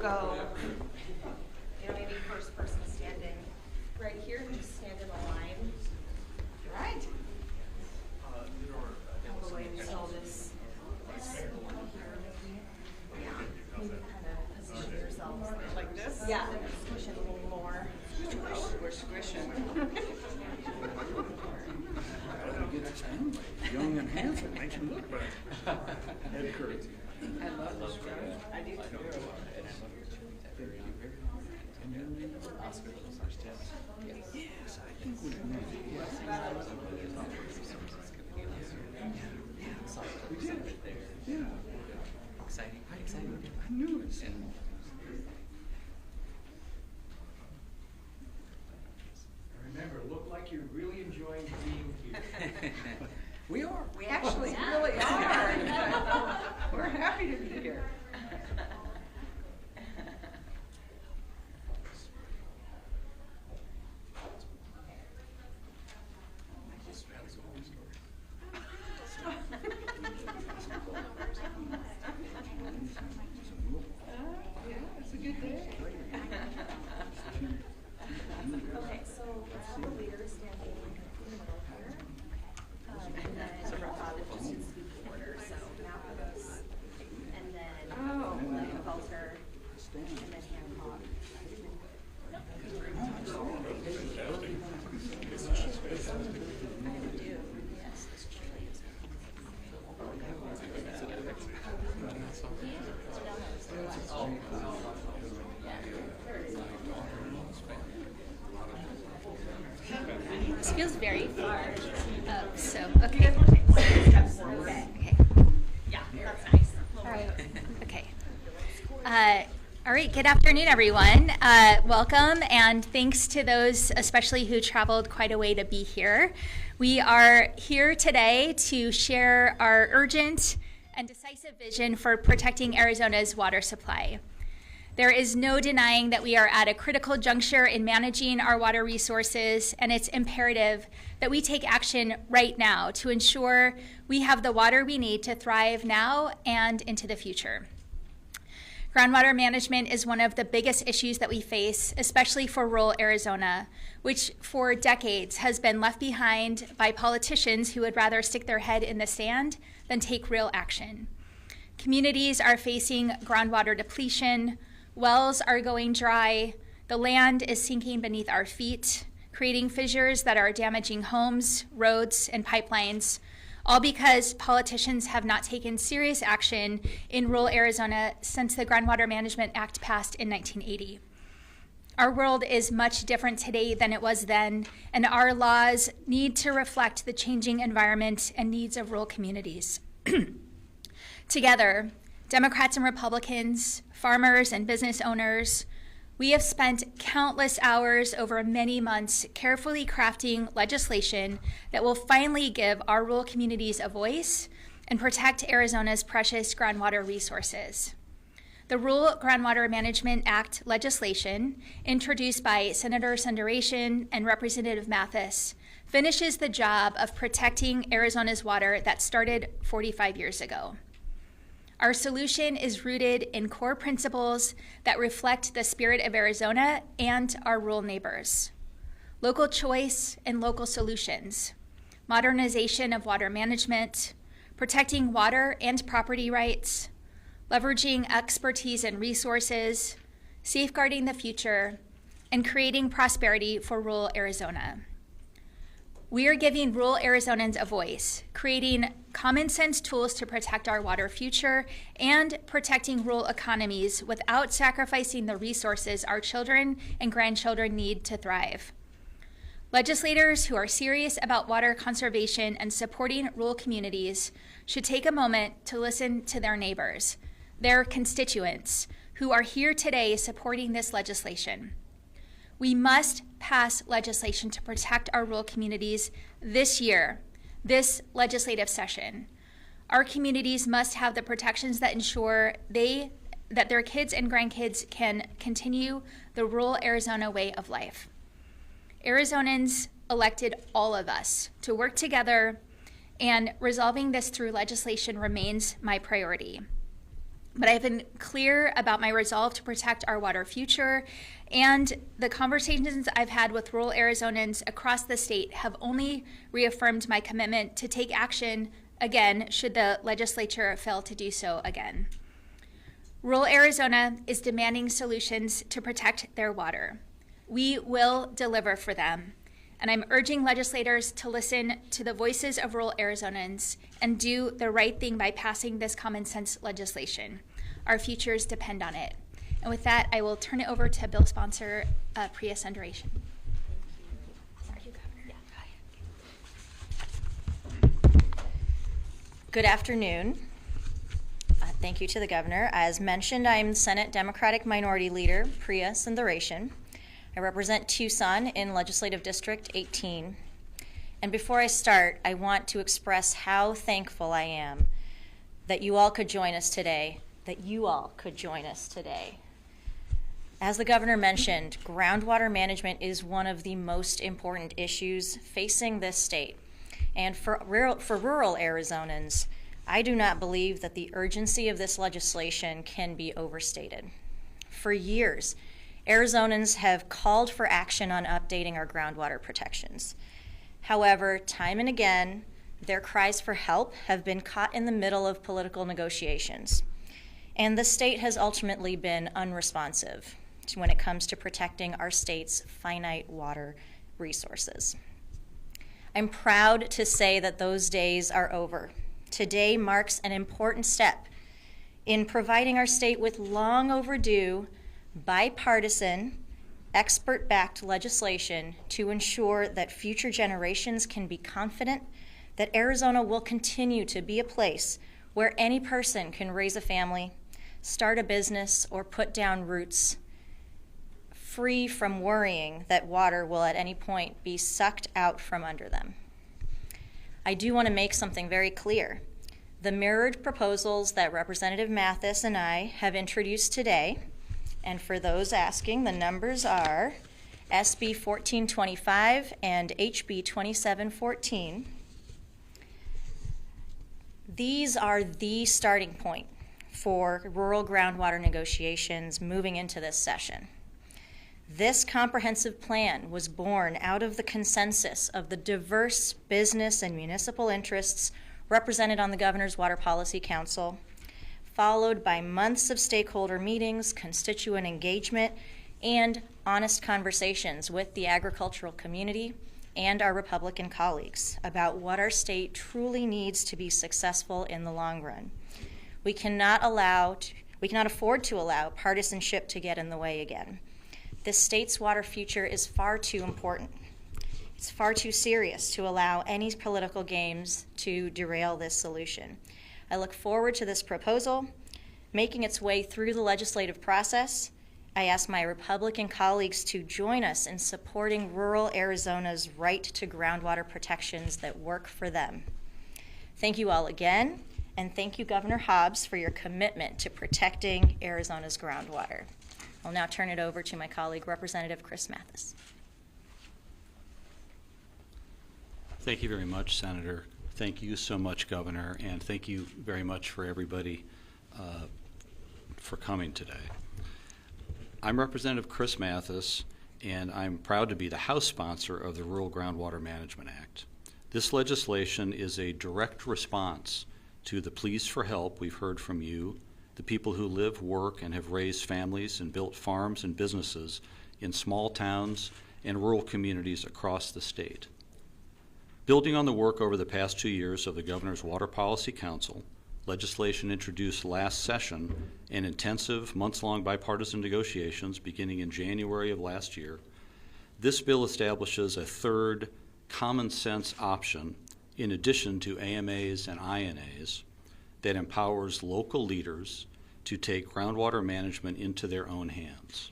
go, maybe first person standing right here, and just stand in a line. Right. All the way until this. Yeah. Maybe kind of position yourselves like this. Yeah. Squish it a little more. We're squishing. Young and handsome makes him look better. Head curvy. I love this show. I do too. Yes, I think we can. Yeah. Exciting. Exciting. I knew it. Remember, look like you're really enjoying being here. We are. We actually really are. We're happy to be here. Yeah, it's a good day. Okay, so we'll have the leader standing in the middle here. And then just in speak order. So now for those. And then Walter. And then Hancock. I do, yes. This feels very far up, so okay. Okay. Yeah, that's nice. All right. Okay. All right. Good afternoon, everyone. Welcome, and thanks to those especially who traveled quite a way to be here. We are here today to share our urgent and decisive vision for protecting Arizona's water supply. There is no denying that we are at a critical juncture in managing our water resources, and it's imperative that we take action right now to ensure we have the water we need to thrive now and into the future. Groundwater management is one of the biggest issues that we face, especially for rural Arizona, which for decades has been left behind by politicians who would rather stick their head in the sand than take real action. Communities are facing groundwater depletion, wells are going dry, the land is sinking beneath our feet, creating fissures that are damaging homes, roads, and pipelines, all because politicians have not taken serious action in rural Arizona since the Groundwater Management Act passed in 1980. Our world is much different today than it was then, and our laws need to reflect the changing environment and needs of rural communities. Together, Democrats and Republicans, farmers and business owners, we have spent countless hours over many months carefully crafting legislation that will finally give our rural communities a voice and protect Arizona's precious groundwater resources. The Rural Groundwater Management Act legislation, introduced by Senator Sundaration and Representative Mathis, finishes the job of protecting Arizona's water that started 45 years ago. Our solution is rooted in core principles that reflect the spirit of Arizona and our rural neighbors. Local choice and local solutions, modernization of water management, protecting water and property rights, leveraging expertise and resources, safeguarding the future, and creating prosperity for rural Arizona. We are giving rural Arizonans a voice, creating common sense tools to protect our water future and protecting rural economies without sacrificing the resources our children and grandchildren need to thrive. Legislators who are serious about water conservation and supporting rural communities should take a moment to listen to their neighbors, their constituents, who are here today supporting this legislation. We must pass legislation to protect our rural communities this year, this legislative session. Our communities must have the protections that ensure that their kids and grandkids can continue the rural Arizona way of life. Arizonans elected all of us to work together, and resolving this through legislation remains my priority. but I've been clear about my resolve to protect our water future, and the conversations I've had with rural Arizonans across the state have only reaffirmed my commitment to take action again should the legislature fail to do so again. Rural Arizona is demanding solutions to protect their water. We will deliver for them, and I'm urging legislators to listen to the voices of rural Arizonans and do the right thing by passing this common sense legislation. Our futures depend on it. And with that, I will turn it over to bill sponsor Priya Sundaration. Good afternoon. Thank you to the governor. As mentioned, I am Senate Democratic Minority Leader Priya Sundaration. I represent Tucson in Legislative District 18. And before I start, I want to express how thankful I am that you all could join us today, As the governor mentioned, groundwater management is one of the most important issues facing this state. And for rural Arizonans, I do not believe that the urgency of this legislation can be overstated. For years, Arizonans have called for action on updating our groundwater protections. However, time and again, their cries for help have been caught in the middle of political negotiations. And the state has ultimately been unresponsive when it comes to protecting our state's finite water resources. I'm proud to say that those days are over. Today marks an important step in providing our state with long overdue, bipartisan, expert-backed legislation to ensure that future generations can be confident that Arizona will continue to be a place where any person can raise a family, start a business, or put down roots, free from worrying that water will at any point be sucked out from under them. I do want to make something very clear. The mirrored proposals that Representative Mathis and I have introduced today, and for those asking, the numbers are SB 1425 and HB 2714. These are the starting point for rural groundwater negotiations moving into this session. This comprehensive plan was born out of the consensus of the diverse business and municipal interests represented on the Governor's Water Policy Council, followed by months of stakeholder meetings, constituent engagement, and honest conversations with the agricultural community and our Republican colleagues about what our state truly needs to be successful in the long run. We cannot afford to allow partisanship to get in the way again. This state's water future is far too important. It's far too serious to allow any political games to derail this solution. I look forward to this proposal making its way through the legislative process. I ask my Republican colleagues to join us in supporting rural Arizona's right to groundwater protections that work for them. Thank you all again, and thank you, Governor Hobbs, for your commitment to protecting Arizona's groundwater. I'll now turn it over to my colleague, Representative Chris Mathis. Thank you very much, Senator. Thank you so much, Governor, and thank you very much for everybody for coming today. I'm Representative Chris Mathis, and I'm proud to be the House sponsor of the Rural Groundwater Management Act. This legislation is a direct response to the pleas for help we've heard from you, the people who live, work, and have raised families and built farms and businesses in small towns and rural communities across the state. Building on the work over the past 2 years of the Governor's Water Policy Council, legislation introduced last session and intensive months-long bipartisan negotiations beginning in January of last year, this bill establishes a third common sense option in addition to AMAs and INAs that empowers local leaders to take groundwater management into their own hands.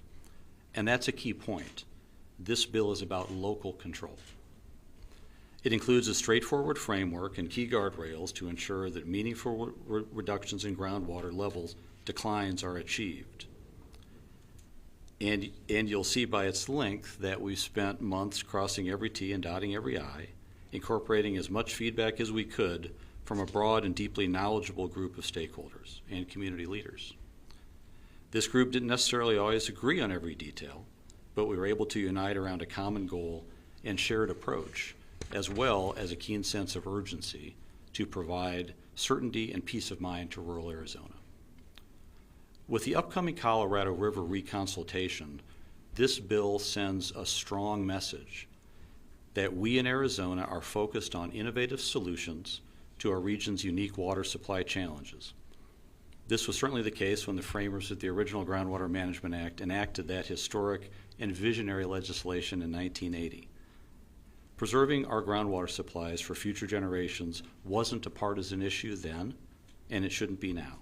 And that's a key point. This bill is about local control. It includes a straightforward framework and key guardrails to ensure that meaningful reductions in groundwater levels declines are achieved. And you'll see by its length that we've spent months crossing every T and dotting every I, incorporating as much feedback as we could from a broad and deeply knowledgeable group of stakeholders and community leaders. This group didn't necessarily always agree on every detail, but we were able to unite around a common goal and shared approach, as well as a keen sense of urgency to provide certainty and peace of mind to rural Arizona. With the upcoming Colorado River reconsultation, this bill sends a strong message that we in Arizona are focused on innovative solutions to our region's unique water supply challenges. This was certainly the case when the framers of the original Groundwater Management Act enacted that historic and visionary legislation in 1980. Preserving our groundwater supplies for future generations wasn't a partisan issue then, and it shouldn't be now.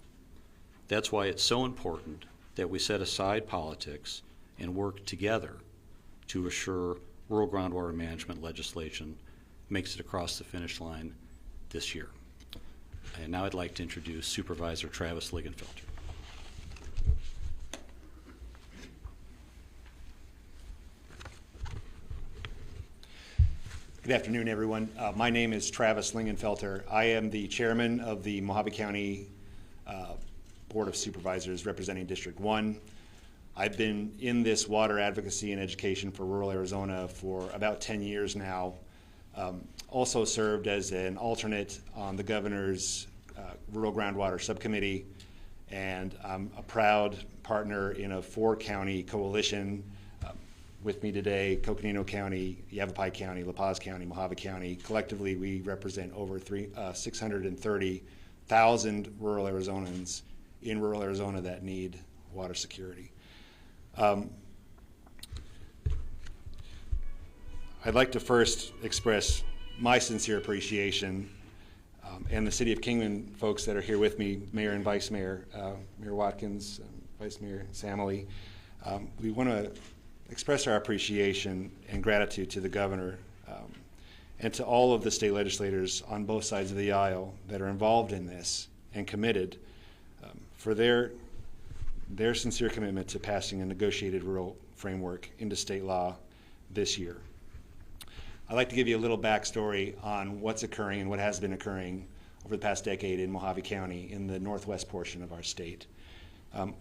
That's why it's so important that we set aside politics and work together to assure rural groundwater management legislation makes it across the finish line this year. And now I'd like to introduce Supervisor Travis Lingenfelter. Good afternoon, everyone. My name is Travis Lingenfelter. I am the chairman of the Mojave County Board of Supervisors representing District 1. I've been in this water advocacy and education for rural Arizona for about 10 years now. Also served as an alternate on the governor's Rural Groundwater Subcommittee, and I'm a proud partner in a 4-county coalition. With me today, Coconino County, Yavapai County, La Paz County, Mojave County. Collectively, we represent over 630,000 rural Arizonans in rural Arizona that need water security. I'd like to first express my sincere appreciation and the City of Kingman folks that are here with me, Mayor and Vice Mayor, Mayor Watkins, Vice Mayor Samily. We want to express our appreciation and gratitude to the governor and to all of the state legislators on both sides of the aisle that are involved in this and committed for their sincere commitment to passing a negotiated rural framework into state law this year. I'd like to give you a little backstory on what's occurring and what has been occurring over the past decade in Mojave County in the northwest portion of our state.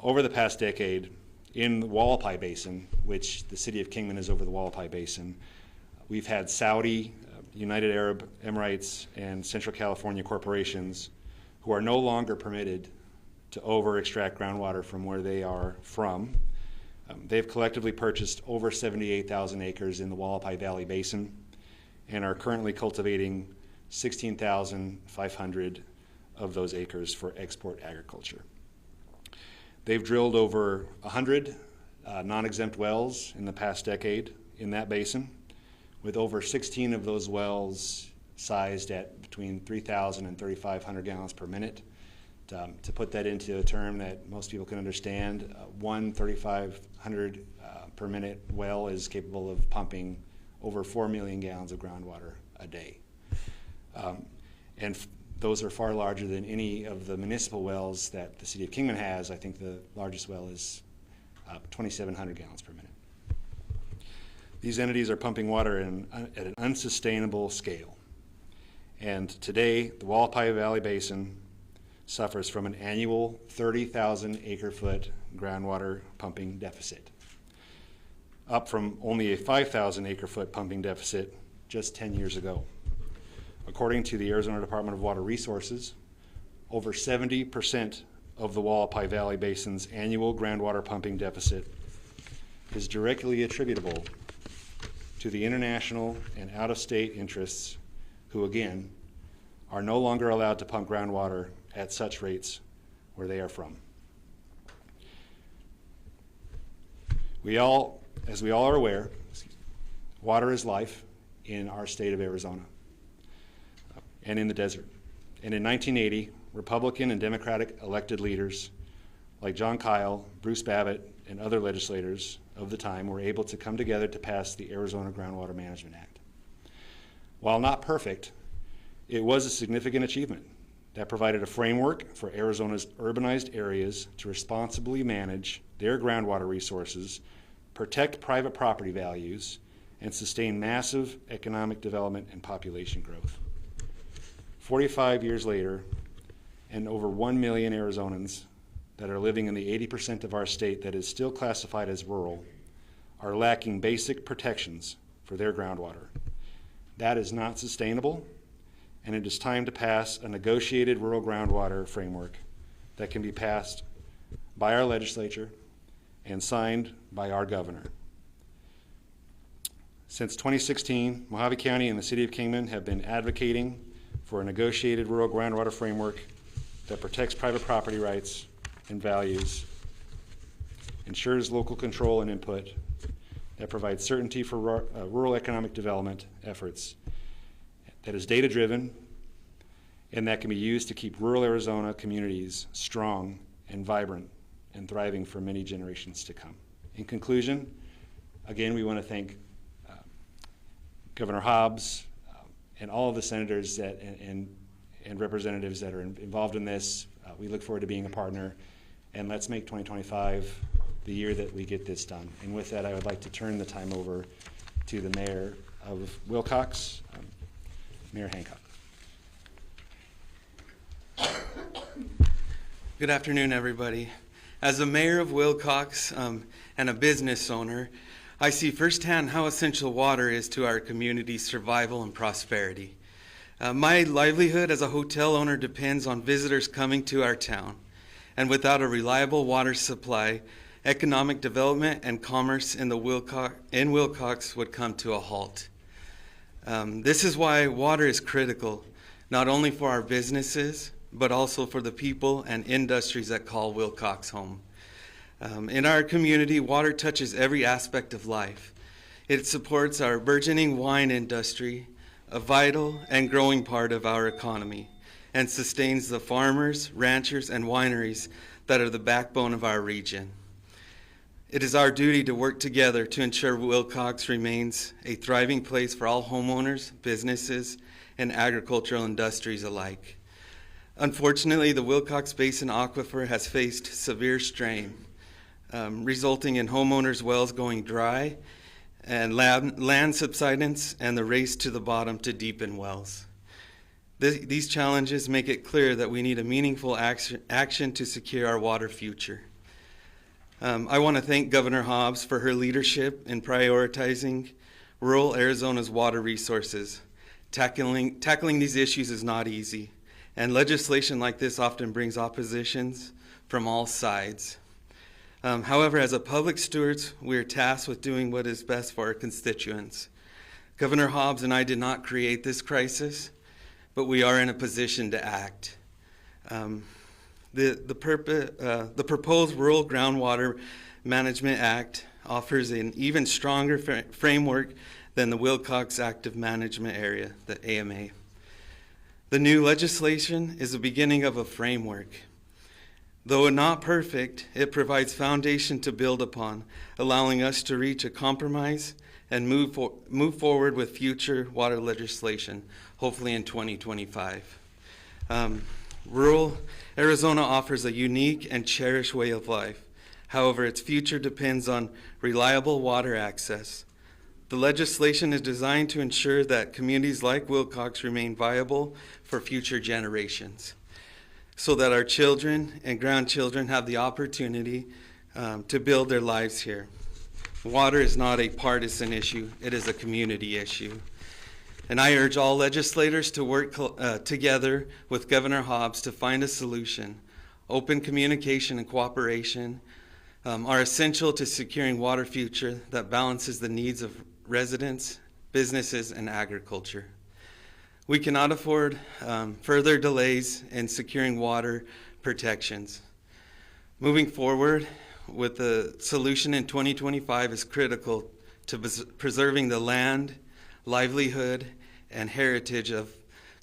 Over the past decade, in the Willcox Basin, which the City of Kingman is over the Willcox Basin, we've had Saudi, United Arab Emirates, and Central California corporations who are no longer permitted to over-extract groundwater from where they are from. They've collectively purchased over 78,000 acres in the Willcox Valley Basin and are currently cultivating 16,500 of those acres for export agriculture. They've drilled over 100 non-exempt wells in the past decade in that basin, with over 16 of those wells sized at between 3,000 and 3,500 gallons per minute. To put that into a term that most people can understand, one 3,500 per minute well is capable of pumping over 4 million gallons of groundwater a day. Those are far larger than any of the municipal wells that the City of Kingman has. I think the largest well is 2,700 gallons per minute. These entities are pumping water at an unsustainable scale. And today, the Willcox Valley Basin suffers from an annual 30,000 acre-foot groundwater pumping deficit, up from only a 5,000 acre-foot pumping deficit just 10 years ago. According to the Arizona Department of Water Resources, over 70% of the Willcox Valley Basin's annual groundwater pumping deficit is directly attributable to the international and out-of-state interests who, again, are no longer allowed to pump groundwater at such rates where they are from. As we all are aware, water is life in our state of Arizona and in the desert. And in 1980, Republican and Democratic elected leaders like John Kyle, Bruce Babbitt, and other legislators of the time were able to come together to pass the Arizona Groundwater Management Act. While not perfect, it was a significant achievement that provided a framework for Arizona's urbanized areas to responsibly manage their groundwater resources, protect private property values, and sustain massive economic development and population growth. 45 years later, and over 1 million Arizonans that are living in the 80% of our state that is still classified as rural are lacking basic protections for their groundwater. That is not sustainable, and it is time to pass a negotiated rural groundwater framework that can be passed by our legislature and signed by our governor. Since 2016, Mojave County and the City of Kingman have been advocating for a negotiated rural groundwater framework that protects private property rights and values, ensures local control and input, that provides certainty for rural economic development efforts, that is data-driven, and that can be used to keep rural Arizona communities strong and vibrant and thriving for many generations to come. In conclusion, again, we want to thank Governor Hobbs and all of the senators and representatives that are involved in this. We look forward to being a partner, and let's make 2025 the year that we get this done. And with that, I would like to turn the time over to the mayor of Willcox, Mayor Hancock. Good afternoon, everybody. As the mayor of Willcox and a business owner, I see firsthand how essential water is to our community's survival and prosperity. My livelihood as a hotel owner depends on visitors coming to our town, and without a reliable water supply, economic development and commerce in Willcox would come to a halt. This is why water is critical, not only for our businesses, but also for the people and industries that call Willcox home. In our community, water touches every aspect of life. It supports our burgeoning wine industry, a vital and growing part of our economy, and sustains the farmers, ranchers, and wineries that are the backbone of our region. It is our duty to work together to ensure Willcox remains a thriving place for all homeowners, businesses, and agricultural industries alike. Unfortunately, the Willcox Basin Aquifer has faced severe strain, resulting in homeowners' wells going dry and land subsidence and the race to the bottom to deepen wells. These challenges make it clear that we need a meaningful action to secure our water future. I want to thank Governor Hobbs for her leadership in prioritizing rural Arizona's water resources. Tackling these issues is not easy, and legislation like this often brings oppositions from all sides. However, as a public stewards, we are tasked with doing what is best for our constituents. Governor Hobbs and I did not create this crisis, but we are in a position to act. The proposed Rural Groundwater Management Act offers an even stronger framework than the Willcox Active Management Area, the AMA. The new legislation is the beginning of a framework. Though not perfect, it provides foundation to build upon, allowing us to reach a compromise and move forward with future water legislation, hopefully in 2025. Rural Arizona offers a unique and cherished way of life. However, its future depends on reliable water access. The legislation is designed to ensure that communities like Willcox remain viable for future generations, so that our children and grandchildren have the opportunity to build their lives here. Water is not a partisan issue, it is a community issue. And I urge all legislators to work together with Governor Hobbs to find a solution. Open communication and cooperation are essential to securing water future that balances the needs of residents, businesses, and agriculture. We cannot afford further delays in securing water protections. Moving forward with the solution in 2025 is critical to preserving the land, livelihood, and heritage of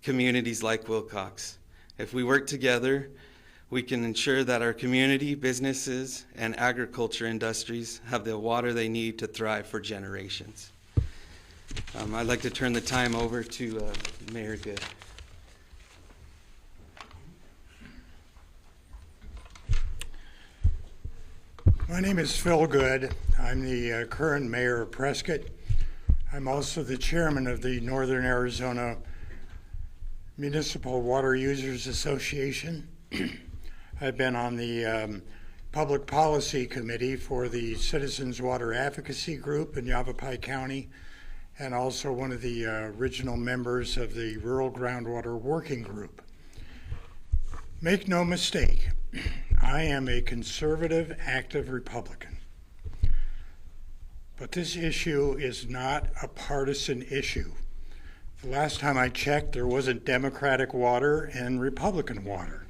communities like Willcox. If we work together, we can ensure that our community, businesses, and agriculture industries have the water they need to thrive for generations. I'd like to turn the time over to Mayor Good. My name is Phil Good. I'm the current mayor of Prescott. I'm also the chairman of the Northern Arizona Municipal Water Users Association. I've been on the Public Policy Committee for the Citizens Water Advocacy Group in Yavapai County, and also one of the original members of the Rural Groundwater Working Group. Make no mistake, I am a conservative, active Republican. But this issue is not a partisan issue. The last time I checked, there wasn't Democratic water and Republican water.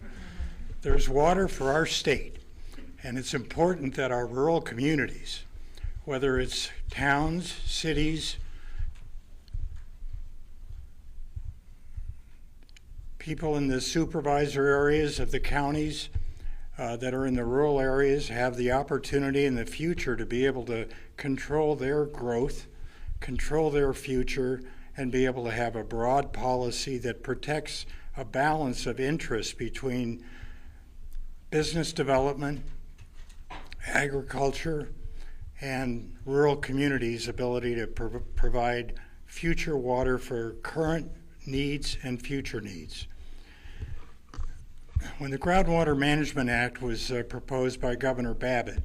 There's water for our state, and it's important that our rural communities, whether it's towns, cities, people in the supervisor areas of the counties that are in the rural areas, have the opportunity in the future to be able to control their growth, control their future, and be able to have a broad policy that protects a balance of interest between business development, agriculture, and rural communities' ability to provide future water for current needs and future needs. When the Groundwater Management Act was proposed by Governor Babbitt,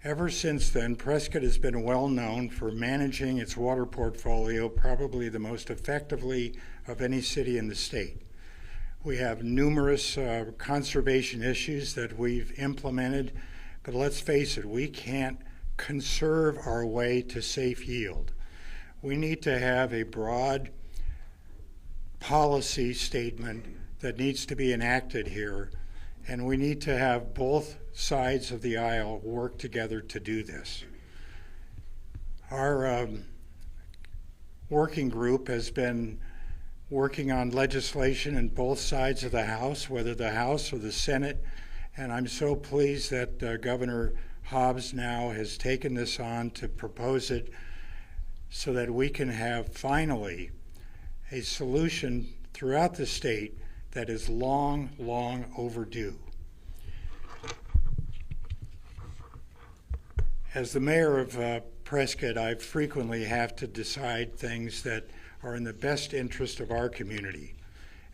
ever since then, Prescott has been well known for managing its water portfolio probably the most effectively of any city in the state. We have numerous conservation issues that we've implemented, but let's face it, we can't conserve our way to safe yield. We need to have a broad policy statement that needs to be enacted here, and we need to have both sides of the aisle work together to do this. Our working group has been working on legislation in both sides of the House, whether the House or the Senate, and I'm so pleased that Governor Hobbs now has taken this on to propose it so that we can have finally a solution throughout the state that is long, long overdue. As the mayor of Prescott, I frequently have to decide things that are in the best interest of our community.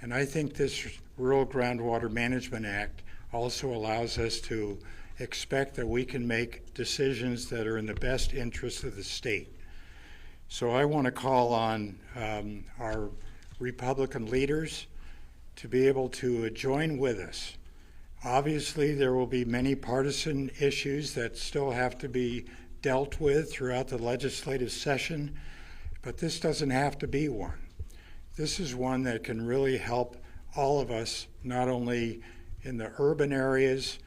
And I think this Rural Groundwater Management Act also allows us to expect that we can make decisions that are in the best interest of the state. So I want to call on our Republican leaders to be able to join with us. Obviously, there will be many partisan issues that still have to be dealt with throughout the legislative session, but this doesn't have to be one. This is one that can really help all of us, not only in the urban areas,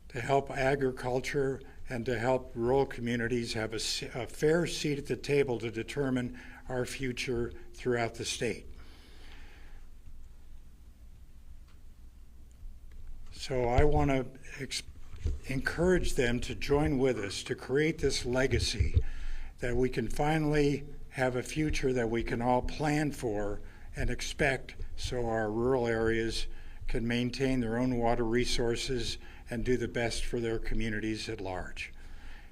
to help agriculture and to help rural communities have a fair seat at the table to determine our future throughout the state. So I want to encourage them to join with us to create this legacy that we can finally have a future that we can all plan for and expect, so our rural areas can maintain their own water resources and do the best for their communities at large.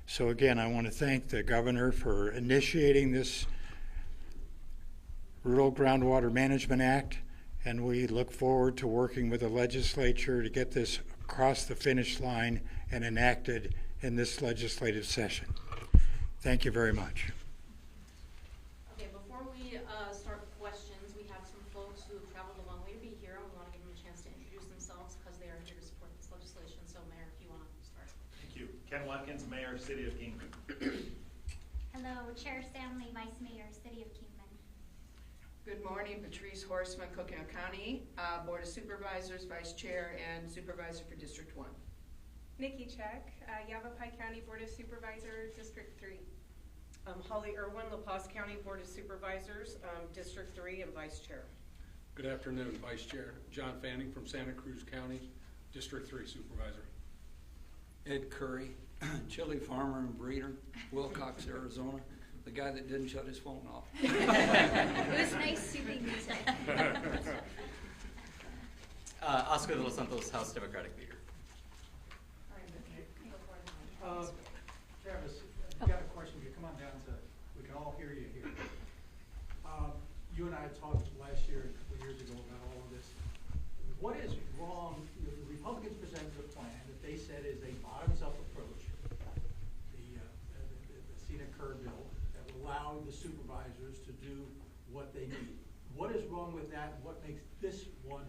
So again, I want to thank the governor for initiating this Rural Groundwater Management Act, and we look forward to working with the legislature to get this across the finish line and enacted in this legislative session. Thank you very much. Okay, before we start with questions, we have some folks who have traveled a long way to be here, and we want to give them a chance to introduce themselves because they are here to support this legislation. So, Mayor, if you want to start. Thank you. Ken Watkins, Mayor, City of Kingman. Hello, Chair Stanley, Vice Mayor, City of Kingman. Good morning, Patrice Horstman, Coconut County, Board of Supervisors, Vice Chair, and Supervisor for District 1. Nikki Check, Yavapai County Board of Supervisors, District 3. Holly Irwin, La Paz County Board of Supervisors, District 3, and Vice Chair. Good afternoon, Vice Chair. John Fanning from Santa Cruz County, District 3 Supervisor. Ed Curry, chili farmer and breeder, Willcox, Arizona. The guy that didn't shut his phone off. It was nice soothing music. Oscar de los Santos, House Democratic Leader. Travis, I've got a question. You come on down to, we can all hear you here. You and I talked last year, a couple of years ago, about all of this. What is wrong? The Republicans presented a the supervisors to do what they need. What is wrong with that? What makes this one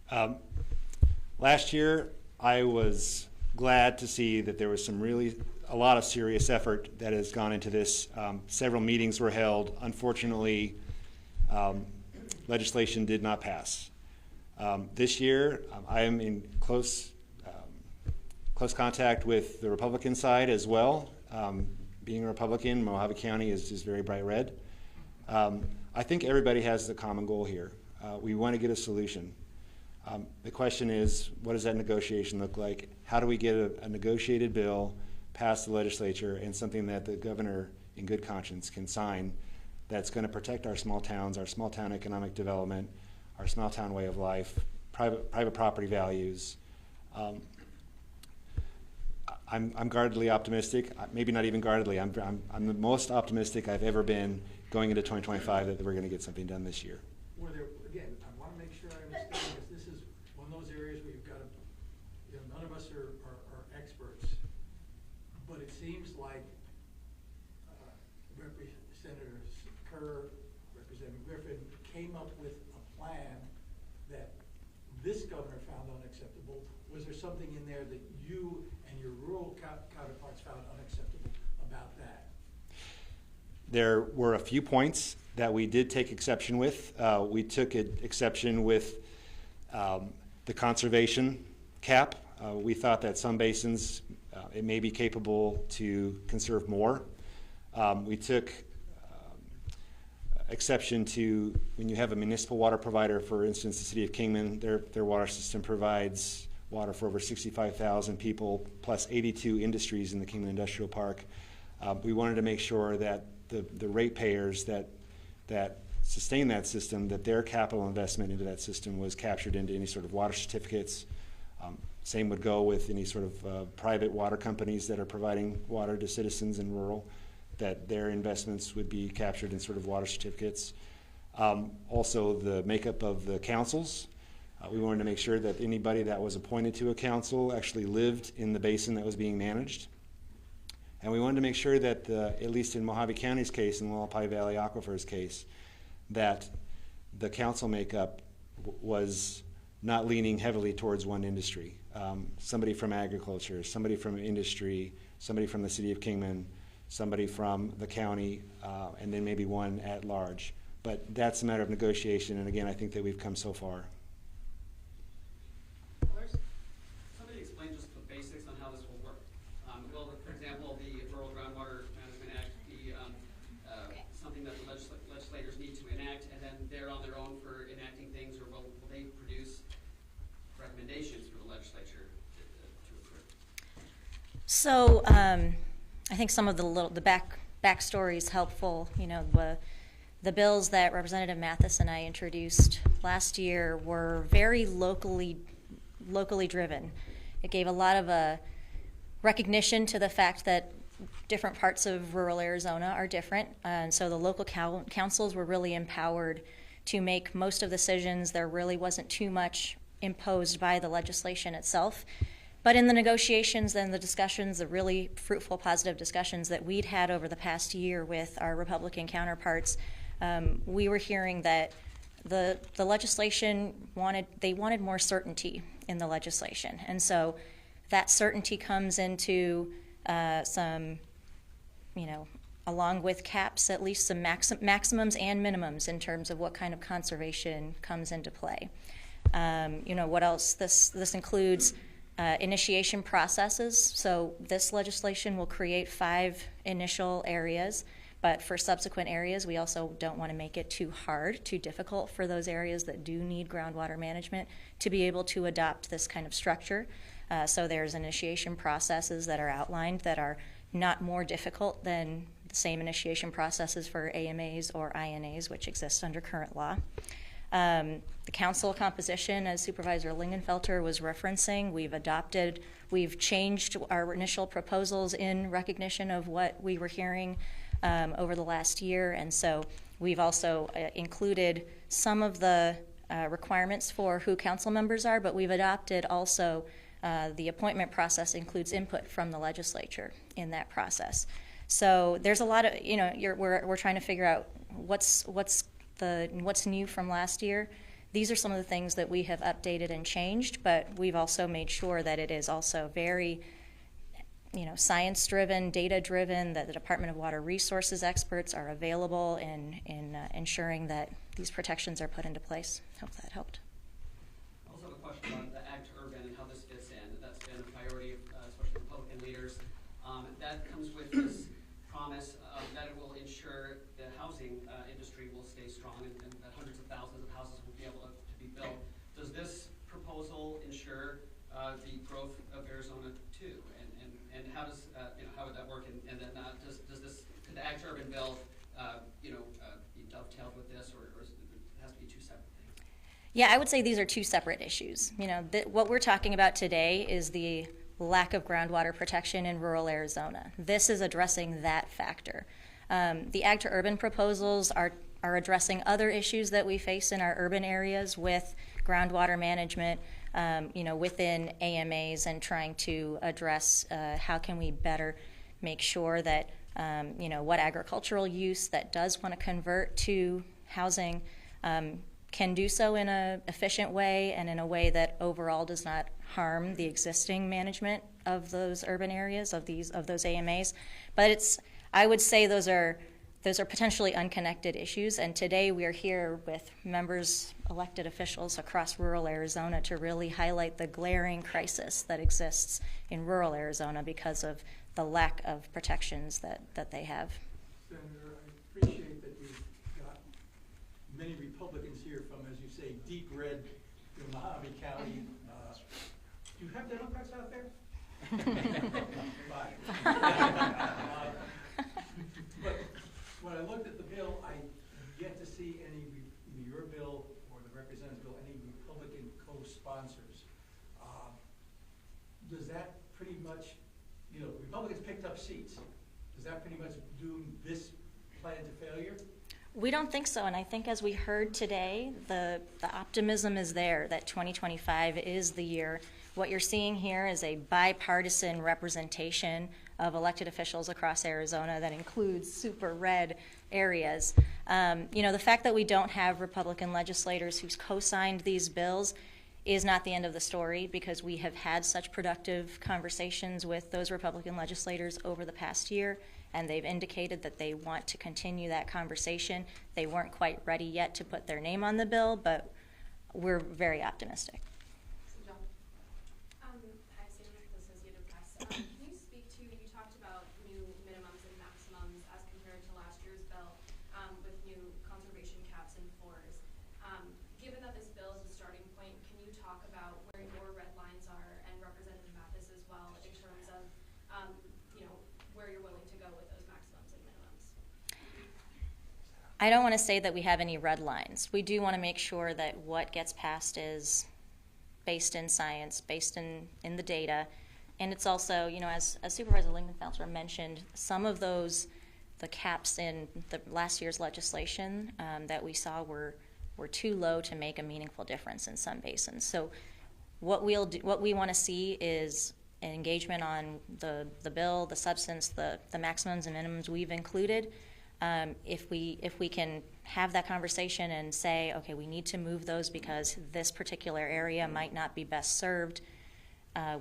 better? Last year, I was glad to see that there was a lot of serious effort that has gone into this. Several meetings were held. Unfortunately, legislation did not pass. This year, I am in close contact with the Republican side as well. Being a Republican, Mojave County is very bright red. I think everybody has the common goal here. We want to get a solution. The question is, what does that negotiation look like? How do we get a negotiated bill past the legislature and something that the governor, in good conscience, can sign that's going to protect our small towns, our small town economic development, our small town way of life, private property values. I'm guardedly optimistic. Maybe not even guardedly. I'm the most optimistic I've ever been going into 2025 that we're going to get something done this year. Were there, again, I want to make sure I understand, because this is one of those areas where you've got to, none of us are experts, but it seems like Representative Kerr, Representative Griffin came up with a plan that this governor found unacceptable. Was there something in there that you and your rural counterparts found unacceptable about that? There were a few points that we did take exception with. We took exception with the conservation cap. We thought that some basins, it may be capable to conserve more. We took exception to when you have a municipal water provider, for instance, the city of Kingman, their water system provides water for over 65,000 people plus 82 industries in the Kingman Industrial Park. We wanted to make sure that the ratepayers that sustain that system, that their capital investment into that system was captured into any sort of water certificates. Same would go with any sort of private water companies that are providing water to citizens in rural, that their investments would be captured in sort of water certificates. Also, the makeup of the councils. We wanted to make sure that anybody that was appointed to a council actually lived in the basin that was being managed. And we wanted to make sure that, at least in Mojave County's case, and Wallapai Valley Aquifer's case, that the council makeup was not leaning heavily towards one industry. Somebody from agriculture, somebody from industry, somebody from the city of Kingman, somebody from the county, and then maybe one at large. But that's a matter of negotiation, and again, I think that we've come so far. Somebody explain just the basics on how this will work. Well, for example, the Rural Groundwater Management Act be something that the legislators need to enact, and then they're on their own for enacting things, or will they produce recommendations for the legislature to approve? So I think some of the backstory is helpful. The bills that Representative Mathis and I introduced last year were very locally driven. It gave a lot of recognition to the fact that different parts of rural Arizona are different, and so the local councils were really empowered to make most of the decisions. There really wasn't too much imposed by the legislation itself. But in the negotiations and the discussions, the really fruitful, positive discussions that we'd had over the past year with our Republican counterparts, we were hearing that the legislation wanted more certainty in the legislation. And so that certainty comes into along with caps, at least some maximums and minimums in terms of what kind of conservation comes into play. What else? This includes initiation processes. So this legislation will create 5 initial areas, but for subsequent areas, we also don't want to make it too hard, too difficult for those areas that do need groundwater management to be able to adopt this kind of structure. So there's initiation processes that are outlined that are not more difficult than the same initiation processes for AMAs or INAs, which exist under current law. The council composition, as Supervisor Lingenfelter was referencing, we've changed our initial proposals in recognition of what we were hearing over the last year, and so we've also included some of the requirements for who council members are, but we've adopted also the appointment process includes input from the legislature in that process. So there's a lot of, we're trying to figure out what's new from last year. These are some of the things that we have updated and changed, but we've also made sure that it is also very, science-driven, data-driven, that the Department of Water Resources experts are available in ensuring that these protections are put into place. Hope that helped. I also have a question about the ag to urban and how this fits in. That's been a priority, especially Republican leaders. That comes with this promise that it will ensure the housing industry will stay strong and that hundreds of thousands of houses will be able to be built. Does this proposal ensure the growth of Arizona too? And how does how would that work? And then could the ag to urban bill be dovetailed with this, or it has to be two separate things? Yeah, I would say these are two separate issues. What we're talking about today is the lack of groundwater protection in rural Arizona. This is addressing that factor. The ag to urban proposals are addressing other issues that we face in our urban areas with groundwater management, within AMAs, and trying to address how can we better make sure that what agricultural use that does want to convert to housing can do so in an efficient way and in a way that overall does not harm the existing management of those urban areas, of those AMAs. But I would say those are potentially unconnected issues, and today we are here with members, elected officials across rural Arizona to really highlight the glaring crisis that exists in rural Arizona because of the lack of protections that they have. Senator, I appreciate that you've got many Republicans here from, as you say, deep red in Mojave County. Do you have Democrats out there? But when I looked at the bill, I yet to see either your bill or the representative's bill, any Republican co-sponsors. Does that pretty much, Republicans picked up seats. Does that pretty much doom this plan to failure? We don't think so, and I think as we heard today, the optimism is there that 2025 is the year. What you're seeing here is a bipartisan representation of elected officials across Arizona that includes super red areas. The fact that we don't have Republican legislators who's co-signed these bills is not the end of the story, because we have had such productive conversations with those Republican legislators over the past year, and they've indicated that they want to continue that conversation. They weren't quite ready yet to put their name on the bill, but we're very optimistic. Hi, Sam, Associated Press. Can you speak to, you talked about new minimums and maximums as compared to last year's bill with new conservation caps and floors. Given that this bill is a starting point, can you talk about where your red lines are, and Representative Mathis as well, in terms of where you're willing to go with those maximums and minimums? I don't want to say that we have any red lines. We do want to make sure that what gets passed is based in science, based in the data. And it's also, as Supervisor Lingenfelter mentioned, some of the caps in the last year's legislation that we saw were too low to make a meaningful difference in some basins. So what we want to see is an engagement on the bill, the substance, the maximums and minimums we've included. If we can have that conversation and say, okay, we need to move those because this particular area might not be best served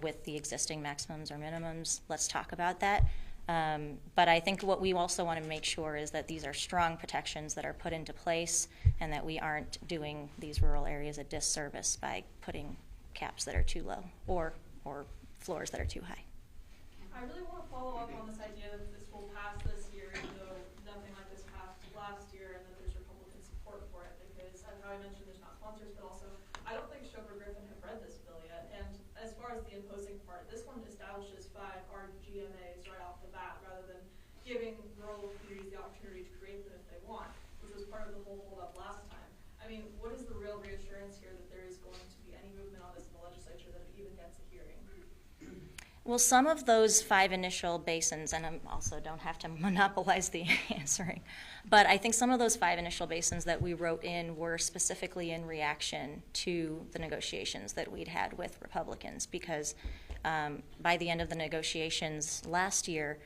with the existing maximums or minimums, let's talk about that. But I think what we also want to make sure is that these are strong protections that are put into place, and that we aren't doing these rural areas a disservice by putting caps that are too low or floors that are too high. I really want to follow up on this idea that this will pass this year, even though nothing like this passed last year, and that there's Republican support for it, because as how I mentioned, there's not sponsors, but also I don't think Chauffeur Griffin have read this bill yet. And as far as the imposing part, this one establishes 5 RGMAs right off the bat, rather than giving rural communities the opportunity to create them if they want, which was part of the whole holdup last time. I mean, what is the real reassurance here that there is going to be any movement on this in the legislature, that it even gets a hearing? Well, some of those 5 initial basins, and I also don't have to monopolize the answering, but I think some of those 5 initial basins that we wrote in were specifically in reaction to the negotiations that we'd had with Republicans, because by the end of the negotiations last year,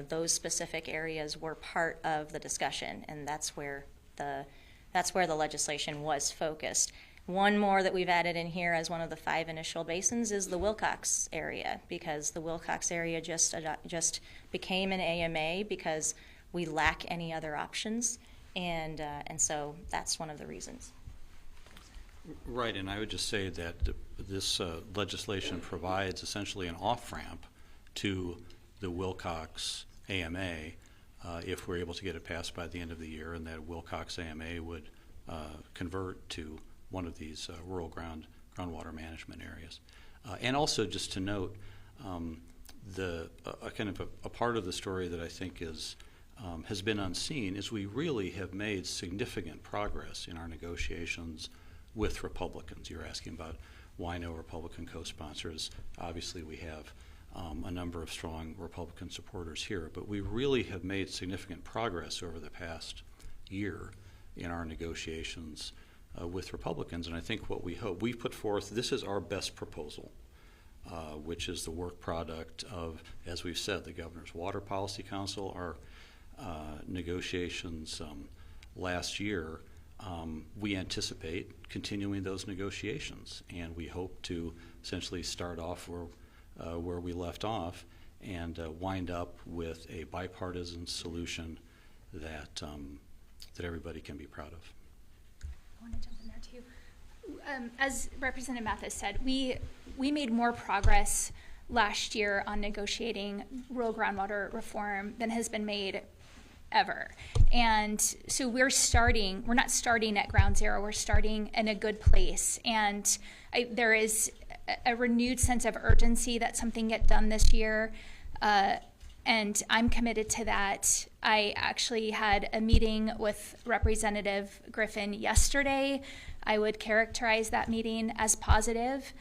those specific areas were part of the discussion, and that's where the legislation was focused. One more that we've added in here as one of the 5 initial basins is the Willcox area, because the Willcox area just became an AMA because we lack any other options, and so that's one of the reasons. Right, and I would just say that this legislation provides essentially an off-ramp to the Willcox AMA if we're able to get it passed by the end of the year, and that Willcox AMA would convert to one of these rural groundwater management areas. And also, just to note, a part of the story that I think has been unseen is we really have made significant progress in our negotiations with Republicans. You're asking about why no Republican co-sponsors. Obviously, we have a number of strong Republican supporters here, but we really have made significant progress over the past year in our negotiations with Republicans. And I think what we hope, we've put forth, this is our best proposal, which is the work product of, as we've said, the Governor's Water Policy Council, our negotiations last year. We anticipate continuing those negotiations, and we hope to essentially start off where we left off and wind up with a bipartisan solution that everybody can be proud of. I want to jump in there too. As Representative Mathis said, we made more progress last year on negotiating rural groundwater reform than has been made ever. And so we're not starting at ground zero, we're starting in a good place. And there is a renewed sense of urgency that something get done this year. And I'm committed to that. I actually had a meeting with Representative Griffin yesterday. I would characterize that meeting as positive.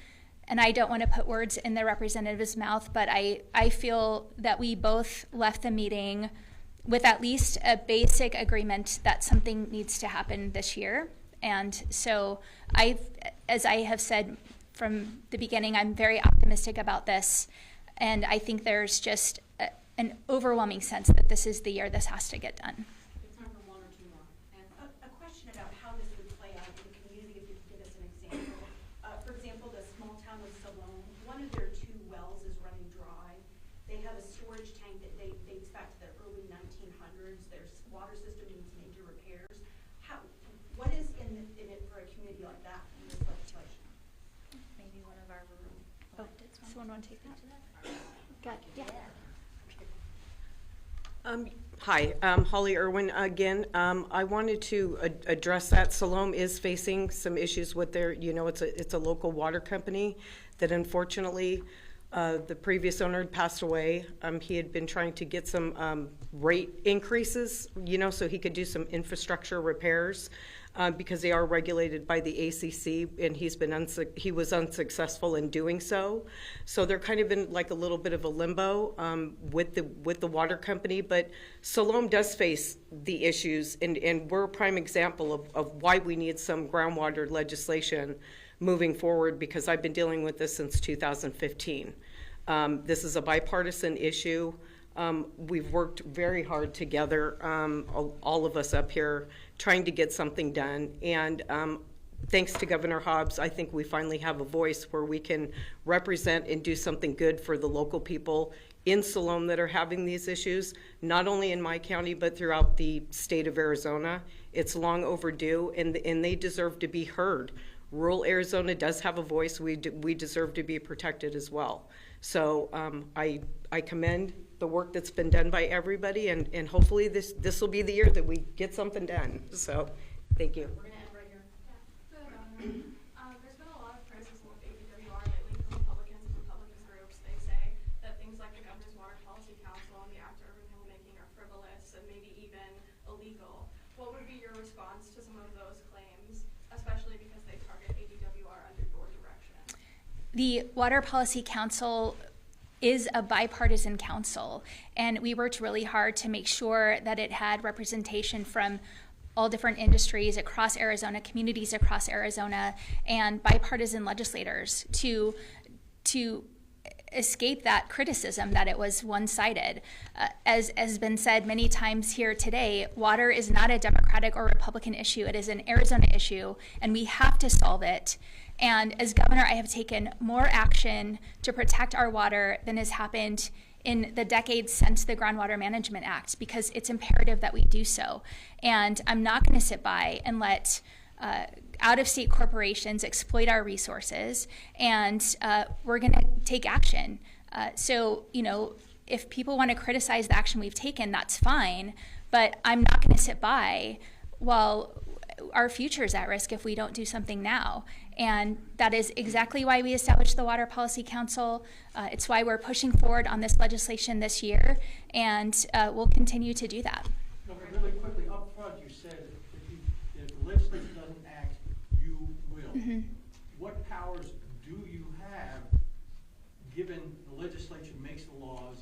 And I don't want to put words in the representative's mouth, but I feel that we both left the meeting with at least a basic agreement that something needs to happen this year. And so as I have said from the beginning, I'm very optimistic about this. And I think there's just an overwhelming sense that this is the year this has to get done. Time for one or two more. And a question about how this would play out in the community, if you could give us an example. For example, the small town of Salone, one of their 2 wells is running dry. They have a storage tank that dates back to the early 1900s. Their water system needs major repairs. What is in it for a community like that in this legislation? Maybe one of our rural electeds. Someone want to take that? Good. Yeah. Hi, Holly Irwin again. I wanted to address that. Salome is facing some issues with their, it's a local water company that unfortunately the previous owner had passed away. He had been trying to get some rate increases, so he could do some infrastructure repairs because they are regulated by the ACC, and he was unsuccessful in doing so. So they're kind of in like a little bit of a limbo with the water company. But Salome does face the issues, and we're a prime example of why we need some groundwater legislation moving forward, because I've been dealing with this since 2015. This is a bipartisan issue. We've worked very hard together, all of us up here, trying to get something done. And thanks to Governor Hobbs, I think we finally have a voice where we can represent and do something good for the local people in Salome that are having these issues, not only in my county, but throughout the state of Arizona. It's long overdue, and they deserve to be heard. Rural Arizona does have a voice. We deserve to be protected as well. So I commend the work that's been done by everybody, and hopefully this will be the year that we get something done. So thank you. We're going to end right here. There's been a lot of criticism of ADWR lately from Republicans and Republican groups. They say that things like the Governor's Water Policy Council and the Act of Urban Rulemaking are frivolous and maybe even illegal. What would be your response to some of those claims, especially because they target ADWR under your direction? The Water Policy Council is a bipartisan council, and we worked really hard to make sure that it had representation from all different industries across Arizona, communities across Arizona, and bipartisan legislators to escape that criticism that it was one-sided. As has been said many times here today, water is not a Democratic or Republican issue. It is an Arizona issue, and we have to solve it. And as governor, I have taken more action to protect our water than has happened in the decades since the Groundwater Management Act, because it's imperative that we do so. And I'm not going to sit by and let out-of-state corporations exploit our resources, and we're going to take action. So, you know, if people want to criticize the action we've taken, that's fine, but I'm not going to sit by while our future is at risk if we don't do something now. And that is exactly why we established the Water Policy Council. It's why we're pushing forward on this legislation this year, and we'll continue to do that. No, but really quickly, up front, you said if the legislature doesn't act, you will. Mm-hmm. What powers do you have, given the legislature makes the laws?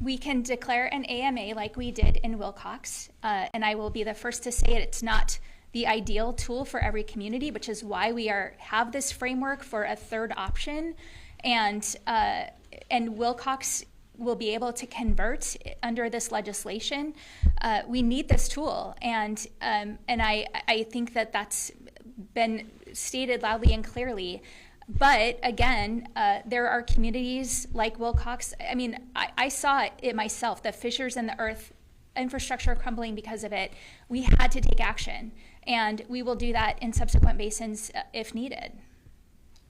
We can declare an AMA like we did in Willcox, and I will be the first to say it. It's not the ideal tool for every community, which is why we have this framework for a third option, and Willcox will be able to convert under this legislation. We need this tool, and I think that that's been stated loudly and clearly. But again, there are communities like Willcox. I mean, I saw it myself, the fissures in the earth, infrastructure crumbling because of it. We had to take action, and we will do that in subsequent basins if needed.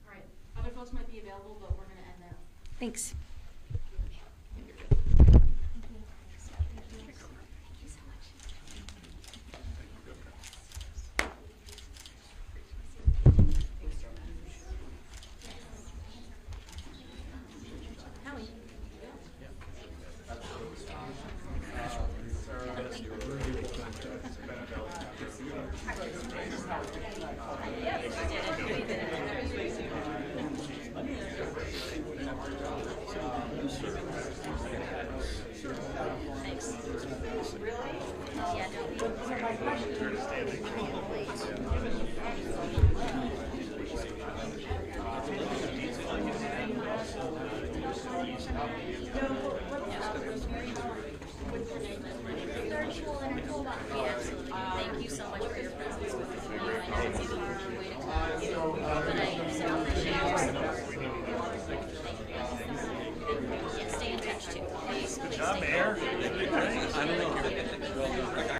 All right, other folks might be available, but we're going to end there. Thanks.